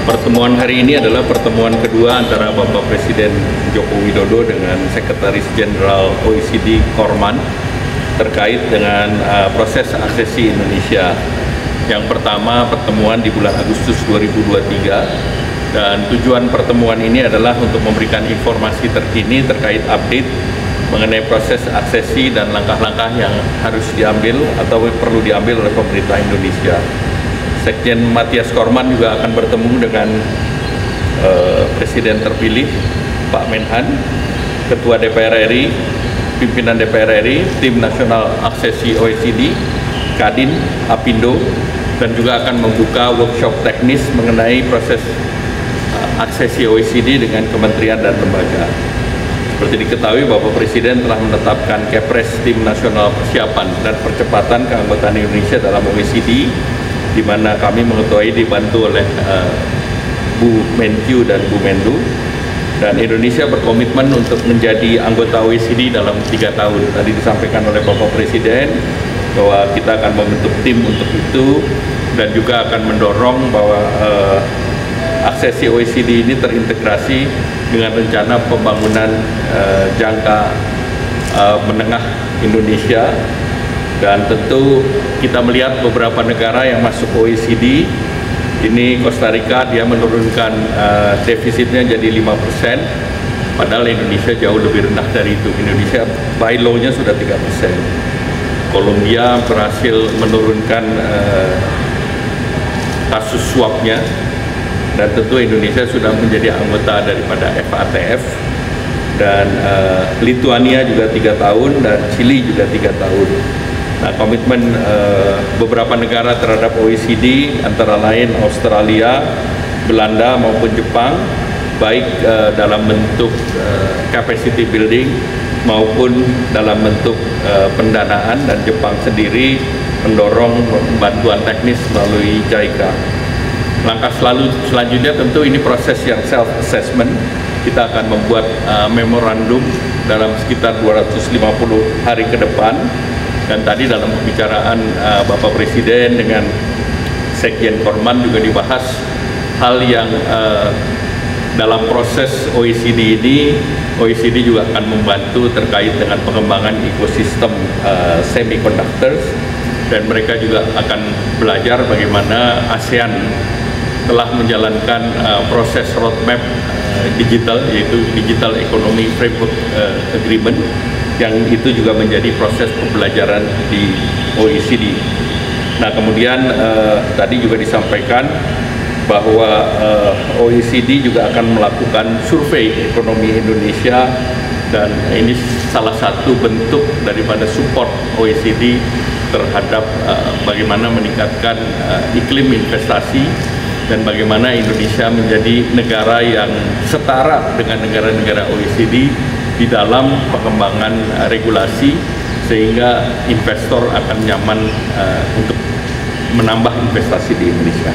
Pertemuan hari ini adalah pertemuan kedua antara Bapak Presiden Joko Widodo dengan Sekretaris Jenderal OECD Korman terkait dengan proses aksesi Indonesia. Yang pertama pertemuan di bulan Agustus 2023 dan tujuan pertemuan ini adalah untuk memberikan informasi terkini terkait update mengenai proses aksesi dan langkah-langkah yang harus diambil atau perlu diambil oleh pemerintah Indonesia. Sekjen Mathias Korman juga akan bertemu dengan Presiden terpilih Pak Menhan, Ketua DPR RI, Pimpinan DPR RI, Tim Nasional Aksesi OECD, Kadin, Apindo, dan juga akan membuka workshop teknis mengenai proses aksesi OECD dengan kementerian dan lembaga. Seperti diketahui, Bapak Presiden telah menetapkan Kepres Tim Nasional Persiapan dan Percepatan Keanggotaan Indonesia dalam OECD, di mana kami mengetahui dibantu oleh Bu Menkyu dan Bu Menlu, dan Indonesia berkomitmen untuk menjadi anggota OECD dalam 3 tahun. Tadi disampaikan oleh Bapak Presiden bahwa kita akan membentuk tim untuk itu dan juga akan mendorong bahwa aksesi OECD ini terintegrasi dengan rencana pembangunan jangka menengah Indonesia. Dan tentu kita melihat beberapa negara yang masuk OECD, ini Costa Rica dia menurunkan defisitnya jadi 5%, padahal Indonesia jauh lebih rendah dari itu. Indonesia by law-nya sudah 3%. Kolombia berhasil menurunkan kasus suapnya, dan tentu Indonesia sudah menjadi anggota daripada FATF, dan Lituania juga 3 tahun, dan Chili juga 3 tahun. Nah, komitmen beberapa negara terhadap OECD antara lain Australia, Belanda maupun Jepang, baik dalam bentuk capacity building maupun dalam bentuk pendanaan, dan Jepang sendiri mendorong bantuan teknis melalui JICA. Langkah selanjutnya tentu ini proses yang self-assessment. Kita akan membuat memorandum dalam sekitar 250 hari ke depan. Dan tadi dalam pembicaraan Bapak Presiden dengan Sekjen Korman juga dibahas hal yang dalam proses OECD ini, OECD juga akan membantu terkait dengan pengembangan ekosistem semiconductors, dan mereka juga akan belajar bagaimana ASEAN telah menjalankan proses roadmap digital, yaitu Digital Economy Framework Agreement, yang itu juga menjadi proses pembelajaran di OECD. Nah, kemudian tadi juga disampaikan bahwa OECD juga akan melakukan survei ekonomi Indonesia, dan ini salah satu bentuk daripada support OECD terhadap bagaimana meningkatkan iklim investasi dan bagaimana Indonesia menjadi negara yang setara dengan negara-negara OECD di dalam pengembangan regulasi, sehingga investor akan nyaman untuk menambah investasi di Indonesia.